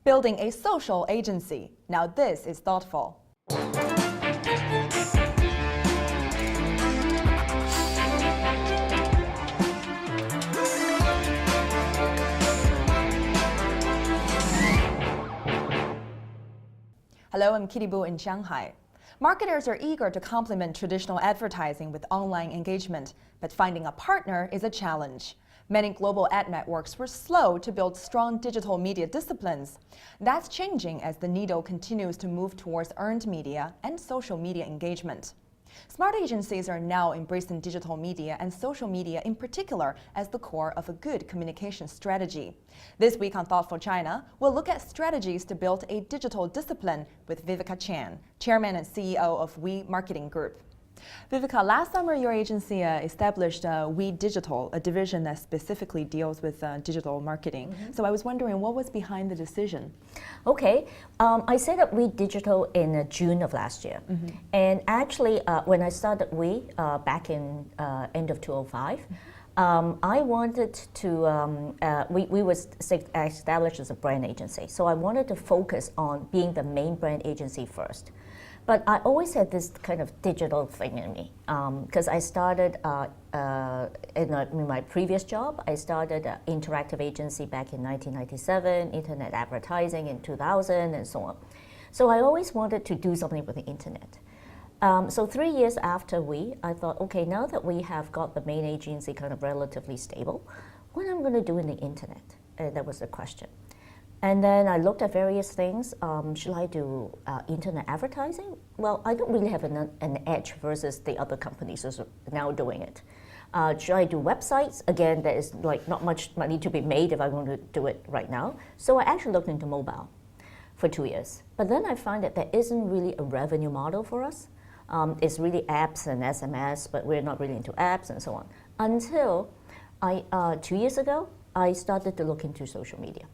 building a social agency. Now this is thoughtful. Hello, I'm Kitty Boo in Shanghai. Marketers are eager to complement traditional advertising with online engagement, but finding a partner is a challenge. Many global ad networks were slow to build strong digital media disciplines. That's changing as the needle continues to move towards earned media and social media engagement. Smart agencies are now embracing digital media and social media in particular as the core of a good communication strategy. This week on Thoughtful China, we'll look at strategies to build a digital discipline with Viveka Chan, Chairman and CEO of We Marketing Group. Viveka, last summer your agency established We Digital, a division that specifically deals with digital marketing. So I was wondering what was behind the decision? Okay, I set up We Digital in June of last year. And actually, when I started We back in end of 2005, I wanted to, we were established as a brand agency. So I wanted to focus on being the main brand agency first. But I always had this kind of digital thing in me, because I started in my previous job. I started an interactive agency back in 1997, internet advertising in 2000, and so on. So I always wanted to do something with the internet. So 3 years after I thought, okay, now that we have got the main agency kind of relatively stable, what am I going to do in the internet? That was the question. And then I looked at various things. Should I do internet advertising? Well, I don't really have an edge versus the other companies who are now doing it. Should I do websites? Again, there is like not much money to be made if I want to do it right now. So I actually looked into mobile for 2 years. But then I find that there isn't really a revenue model for us. It's really apps and SMS, but we're not really into apps and so on. Until 2 years ago, I started to look into social media.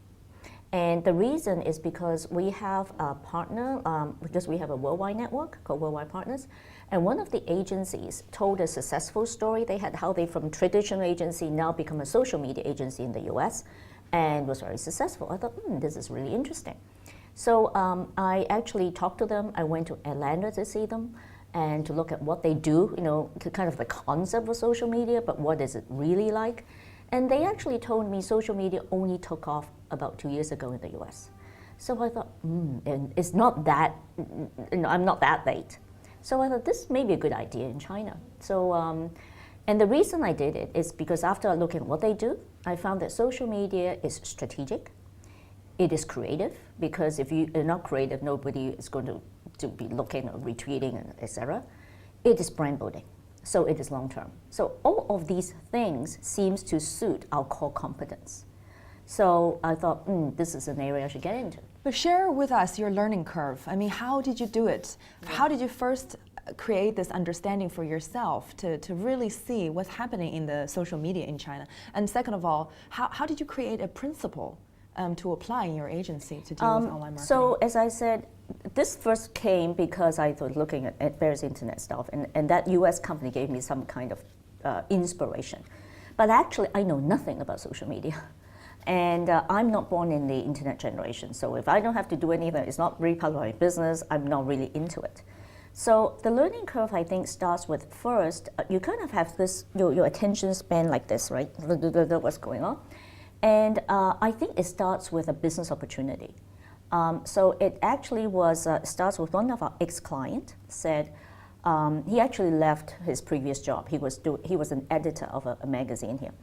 And the reason is because we have a partner, because we have a worldwide network called Worldwide Partners, and one of the agencies told a successful story they had, how they from traditional agency now become a social media agency in the US, and was very successful. I thought, this is really interesting. So I actually talked to them. I went to Atlanta to see them and to look at what they do, kind of the concept of social media, but what is it really like? And they actually told me social media only took off about 2 years ago in the US. So I thought, and it's not that, I'm not that late. So I thought this may be a good idea in China. So, and the reason I did it is because after looking at what they do, I found that social media is strategic. It is creative, because if you are not creative, nobody is going to be looking or retweeting, etc. It is brand building. So it is long term. So all of these things seems to suit our core competence. So I thought, this is an area I should get into. But share with us your learning curve. I mean, how did you do it? How did you first create this understanding for yourself to really see what's happening in the social media in China? And second of all, how did you create a principle to apply in your agency to deal with online marketing? So as I said, this first came because I was looking at various internet stuff, and that US company gave me some kind of inspiration. But actually, I know nothing about social media. And I'm not born in the internet generation. So if I don't have to do anything, it's not really part of my business, I'm not really into it. So the learning curve, I think, starts with first, you kind of have this, your attention span like this, right? What's going on? And I think it starts with a business opportunity. So it actually starts with one of our ex-client said, he actually left his previous job. He was an editor of a magazine here.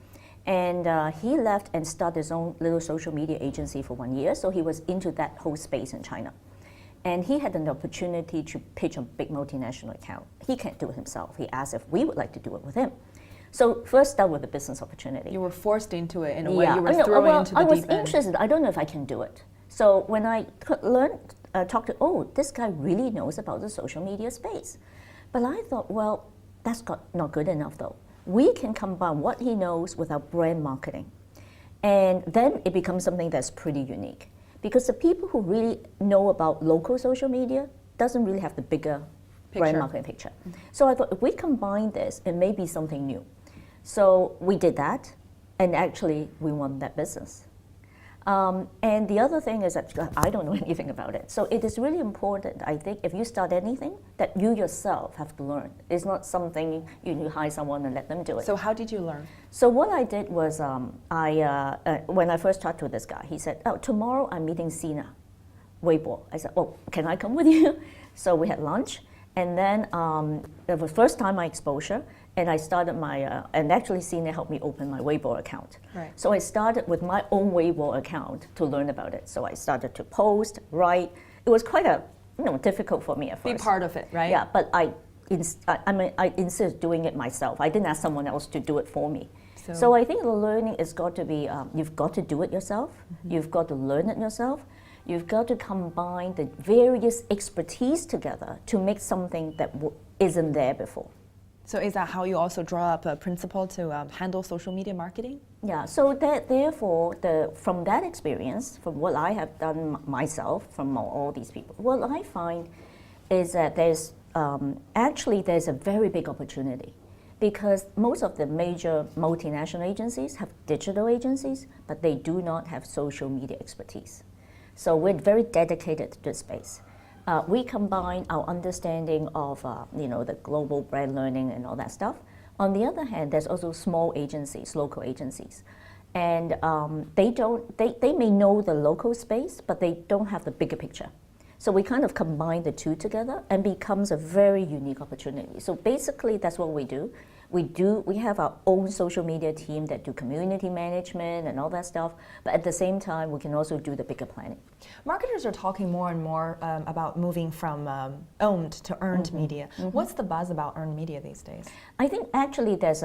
And he left and started his own little social media agency for 1 year. So he was into that whole space in China. And he had an opportunity to pitch a big multinational account. He can't do it himself. He asked if we would like to do it with him. So first start with the business opportunity. You were forced into it in a way. You were thrown into the I was deep end. interested. I don't know if I can do it. So when I talked to, this guy really knows about the social media space. But I thought, well, that's not good enough though. We can combine what he knows with our brand marketing. And then it becomes something that's pretty unique. Because the people who really know about local social media doesn't really have the bigger brand marketing picture. So I thought if we combine this, it may be something new. So we did that, and actually we won that business. And the other thing is that I don't know anything about it. So it is really important, I think, if you start anything, that you yourself have to learn. It's not something you hire someone and let them do it. So how did you learn? So what I did was, when I first talked to this guy, he said, "Oh, tomorrow I'm meeting Sina Weibo." I said, "Oh, can I come with you?" So we had lunch, and then it was first time my exposure, and I started and actually Sina helped me open my Weibo account. Right. So I started with my own Weibo account to learn about it. So I started to post, write. It was quite difficult for me at first. Be part of it, right? Yeah, but I insist doing it myself. I didn't ask someone else to do it for me. So I think the learning has got to be, you've got to do it yourself. Mm-hmm. You've got to learn it yourself. You've got to combine the various expertise together to make something that isn't there before. So is that how you also draw up a principle to handle social media marketing? Yeah, so therefore, from that experience, from what I have done myself, from all these people, what I find is that there's a very big opportunity, because most of the major multinational agencies have digital agencies, but they do not have social media expertise. So we're very dedicated to this space. We combine our understanding of the global brand learning and all that stuff. On the other hand, there's also small agencies, local agencies, and they may know the local space, but they don't have the bigger picture. So we kind of combine the two together and becomes a very unique opportunity. So basically, that's what we do. We have our own social media team that do community management and all that stuff, but at the same time, we can also do the bigger planning. Marketers are talking more and more about moving from owned to earned media. Mm-hmm. What's the buzz about earned media these days? I think actually there's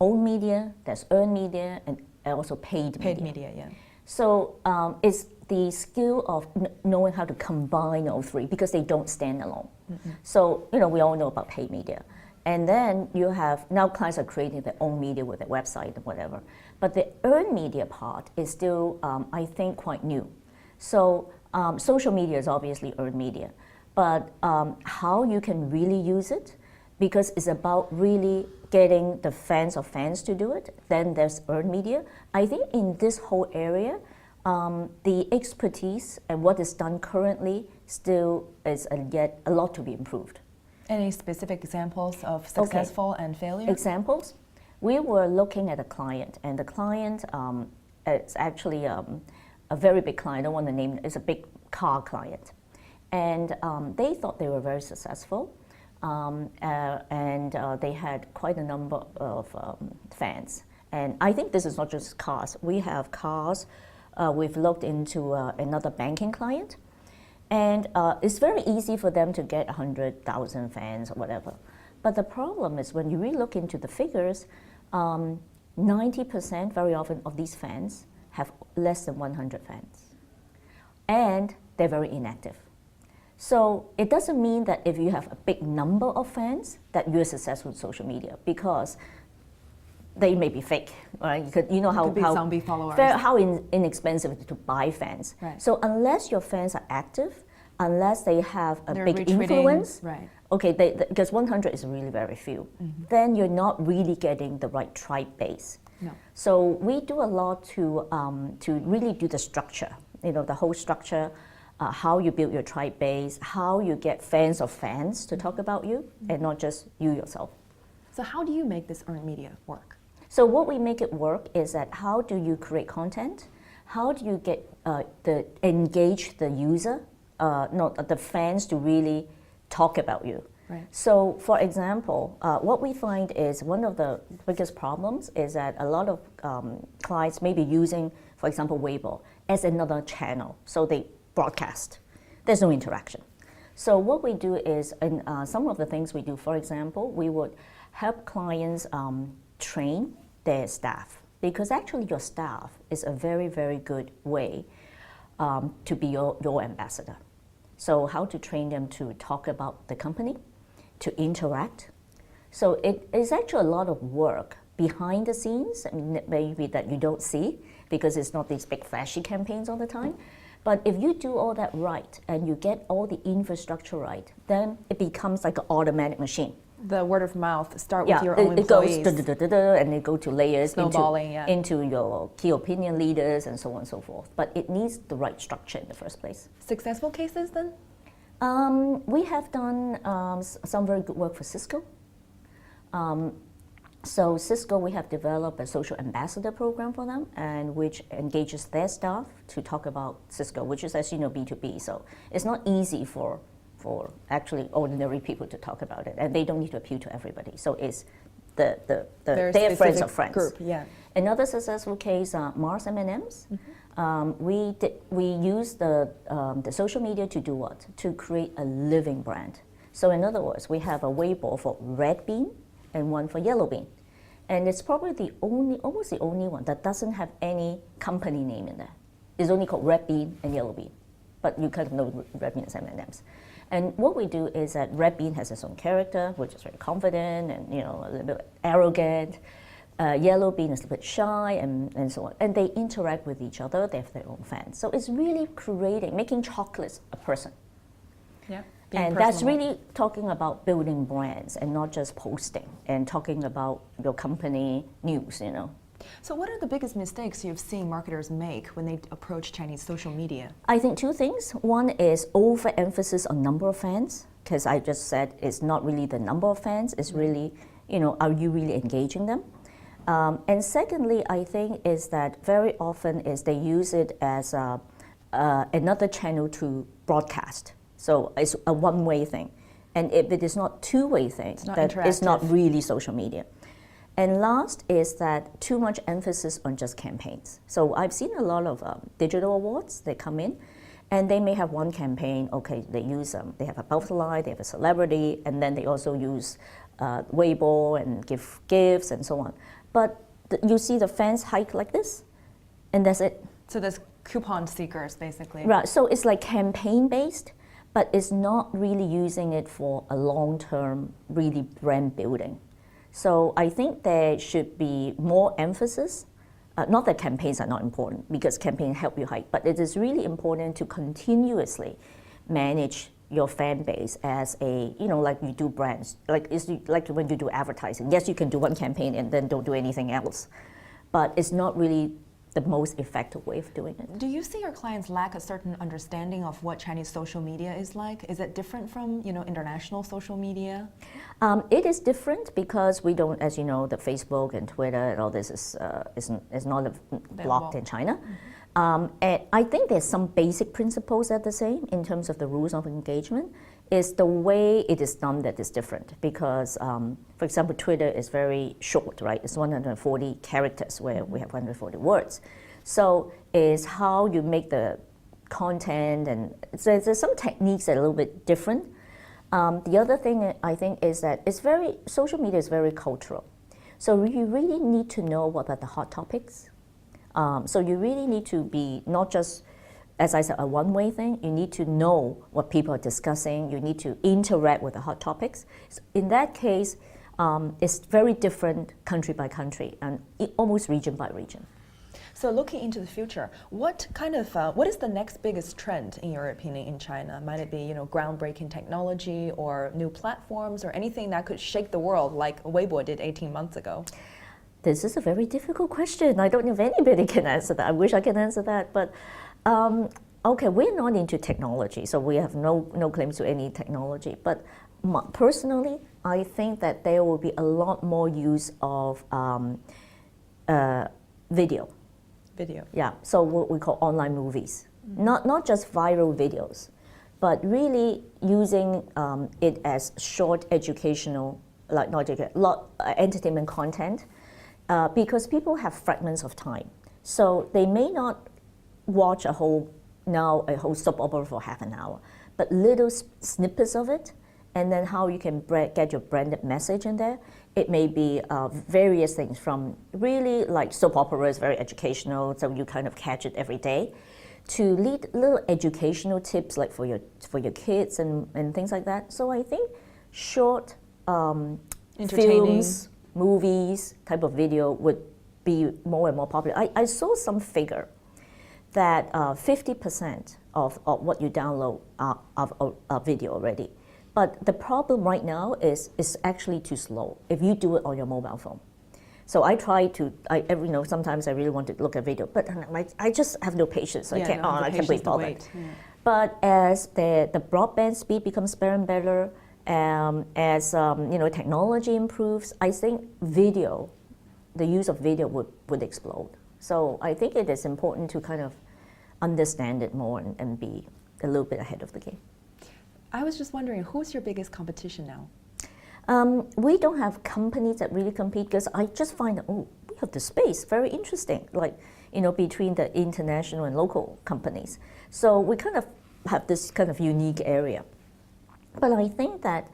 owned media, there's earned media, and also paid media. Paid media, yeah. So it's the skill of knowing how to combine all three, because they don't stand alone. Mm-hmm. So we all know about paid media. And then you have, now clients are creating their own media with their website and whatever. But the earned media part is still, I think, quite new. So social media is obviously earned media. But how you can really use it, because it's about really getting the fans of fans to do it, then there's earned media. I think in this whole area, the expertise and what is done currently still is yet a lot to be improved. Any specific examples of successful and failure? Examples? We were looking at a client, and the client is actually a very big client. I don't want to name it. It's a big car client. And they thought they were very successful, and they had quite a number of fans. And I think this is not just cars. We have cars. We've looked into another banking client. And it's very easy for them to get 100,000 fans or whatever. But the problem is when you really look into the figures, 90% very often of these fans have less than 100 fans. And they're very inactive. So it doesn't mean that if you have a big number of fans that you're successful with social media, because they may be fake, right? Zombie followers. How inexpensive to buy fans. Right. So unless your fans are active, unless they have a They're big retweeting, influence, right. Okay, because 100 is really very few, then you're not really getting the right tribe base. No. So we do a lot to really do the structure, the whole structure, how you build your tribe base, how you get fans of fans to talk about you, and not just you yourself. So how do you make this earned media work? So what we make it work is that how do you create content? How do you get engage the user, not the fans, to really talk about you? Right. So for example, what we find is one of the biggest problems is that a lot of clients may be using, for example, Weibo as another channel. So they broadcast. There's no interaction. So what we do is, in some of the things we do, for example, we would help clients train their staff, because actually your staff is a very, very good way to be your ambassador. So how to train them to talk about the company, to interact. So it is actually a lot of work behind the scenes, maybe that you don't see because it's not these big flashy campaigns all the time. But if you do all that right and you get all the infrastructure right, then it becomes like an automatic machine. The word of mouth, start Yeah, with your own it goes employees. and they go to layers Snowballing, yeah. into your key opinion leaders and so on and so forth. But it needs the right structure in the first place. Successful cases then? We have done some very good work for Cisco. So Cisco, we have developed a social ambassador program for them, and which engages their staff to talk about Cisco, which is, as you know, B2B. So it's not easy for actually ordinary people to talk about it, and they don't need to appeal to everybody. So it's their friends specific of friends. Group, yeah. Another successful case, Mars M&Ms. We use the social media to do what? To create a living brand. So in other words, we have a Weibo for red bean and one for yellow bean. And it's probably almost the only one that doesn't have any company name in there. It's only called red bean and yellow bean. But you kind of know red bean is M&Ms. And what we do is that red bean has its own character, which is very confident and a little bit arrogant. Yellow bean is a bit shy and so on. And they interact with each other, they have their own fans. So it's really making chocolates a person. Yeah. And that's really talking about building brands and not just posting and talking about your company news, So what are the biggest mistakes you've seen marketers make when they approach Chinese social media? I think two things. One is overemphasis on number of fans, because I just said it's not really the number of fans, it's really, are you really engaging them? And secondly, I think is that very often is they use it as another channel to broadcast. So it's a one-way thing. And if it is not two-way thing, then it's not really social media. And last is that too much emphasis on just campaigns. So I've seen a lot of digital awards, they come in, and they may have one campaign, okay, they use, they have a butterfly, they have a celebrity, and then they also use Weibo and give gifts and so on. But you see the fans hike like this, and that's it. So there's coupon seekers, basically. Right, so it's like campaign-based, but it's not really using it for a long-term, really brand building. So I think there should be more emphasis, not that campaigns are not important, because campaigns help you hike, but it is really important to continuously manage your fan base as a, like you do brands, like when you do advertising. Yes, you can do one campaign and then don't do anything else, but it's not really the most effective way of doing it. Do you see your clients lack a certain understanding of what Chinese social media is like? Is it different from, international social media? It is different because we don't, as you know, the Facebook and Twitter and all this is not blocked in China. And I think there's some basic principles that are the same in terms of the rules of engagement. Is the way it is done that is different because, for example, Twitter is very short, right? It's 140 characters where we have 140 words. So is how you make the content, and so there's some techniques that are a little bit different. The other thing I think is that social media is very cultural. So you really need to know what are the hot topics. So you really need to be not just, as I said, a one-way thing. You need to know what people are discussing. You need to interact with the hot topics. So in that case, it's very different country by country and almost region by region. So looking into the future, what is the next biggest trend in your opinion in China? Might it be groundbreaking technology or new platforms or anything that could shake the world like Weibo did 18 months ago? This is a very difficult question. I don't know if anybody can answer that. I wish I could answer that, but okay, we're not into technology, so we have no claims to any technology. But personally, I think that there will be a lot more use of video. Video. Yeah, so what we call online movies. Not just viral videos, but really using it as short educational, entertainment content, because people have fragments of time. So they may not watch a whole soap opera for half an hour, but little snippets of it, and then how you can get your branded message in there. It may be various things from really like soap opera is very educational, so you kind of catch it every day, to little educational tips like for your kids and things like that. So I think short films, movies type of video would be more and more popular. I saw some figure that 50% of what you download of a video already. But the problem right now is it's actually too slow if you do it on your mobile phone. So I try to, sometimes I really want to look at video, but I just have no patience. I can't wait for that. Yeah. But as the broadband speed becomes better and better, as technology improves, I think video, the use of video would explode. So I think it is important to kind of understand it more and be a little bit ahead of the game. I was just wondering, who's your biggest competition now? We don't have companies that really compete because I just find that, we have the space, very interesting, between the international and local companies. So we kind of have this kind of unique area. But I think that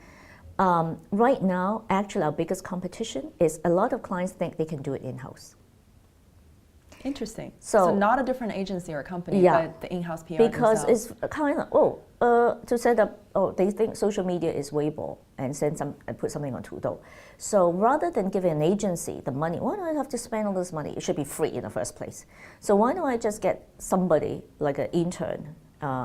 right now, actually our biggest competition is a lot of clients think they can do it in-house. Interesting. So not a different agency or company, yeah, but the in-house PR because themselves. it's kind of, to set up, they think social media is Weibo and put something on Tudou. So rather than giving an agency the money, why do I have to spend all this money? It should be free in the first place. So why don't I just get somebody like an intern,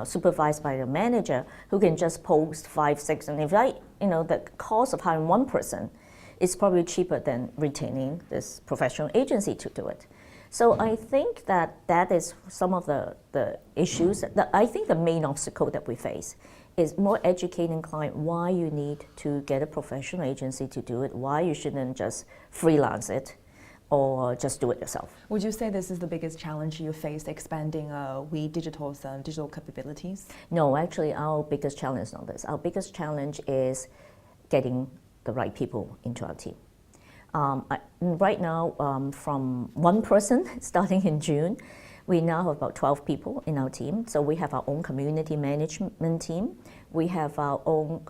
supervised by the manager, who can just post 5, 6, and if the cost of hiring one person is probably cheaper than retaining this professional agency to do it. So I think that is some of the issues. I think the main obstacle that we face is more educating client why you need to get a professional agency to do it, why you shouldn't just freelance it or just do it yourself. Would you say this is the biggest challenge you faced expanding We Digital's digital capabilities? No, actually our biggest challenge is not this. Our biggest challenge is getting the right people into our team. Right now, from one person starting in June, we now have about 12 people in our team. So we have our own community management team. We have our own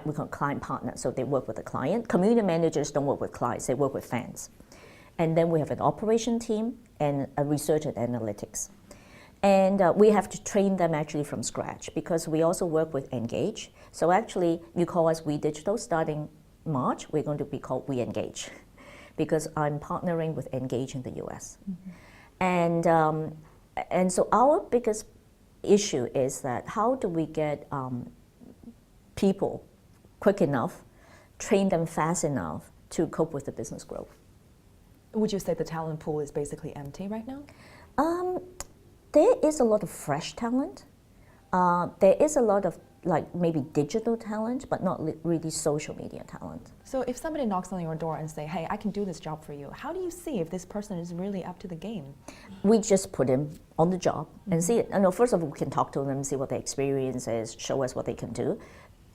we call client partners, so they work with the client. Community managers don't work with clients, they work with fans. And then we have an operation team and a research and analytics. And we have to train them actually from scratch because we also work with Engage. So actually, you call us We Digital starting March, we're going to be called We Engage because I'm partnering with Engage in the US. Mm-hmm. And so our biggest issue is that how do we get people quick enough, train them fast enough to cope with the business growth. Would you say the talent pool is basically empty right now? There is a lot of fresh talent. There is a lot of maybe digital talent, but not really social media talent. So if somebody knocks on your door and say, hey, I can do this job for you, how do you see if this person is really up to the game? We just put them on the job and see it. And first of all, we can talk to them, see what their experience is, show us what they can do.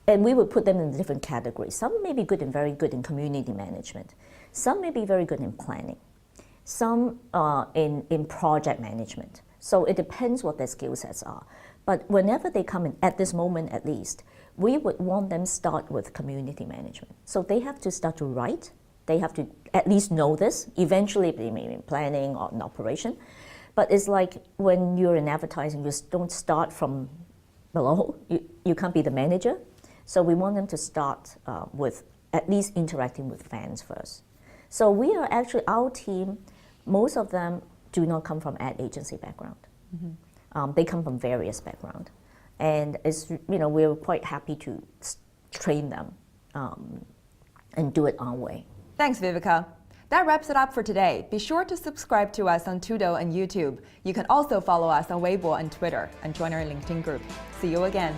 And we would put them in different categories. Some may be good and very good in community management. Some may be very good in planning. Some in project management. So it depends what their skill sets are. But whenever they come in, at this moment at least, we would want them start with community management. So they have to start to write. They have to at least know this. Eventually they may be in planning or in operation. But it's like when you're in advertising, you don't start from below. You can't be the manager. So we want them to start with at least interacting with fans first. So we are actually, our team, most of them do not come from ad agency background. Mm-hmm. They come from various backgrounds. And it's, we're quite happy to train them and do it our way. Thanks, Viveka. That wraps it up for today. Be sure to subscribe to us on Tudou and YouTube. You can also follow us on Weibo and Twitter and join our LinkedIn group. See you again.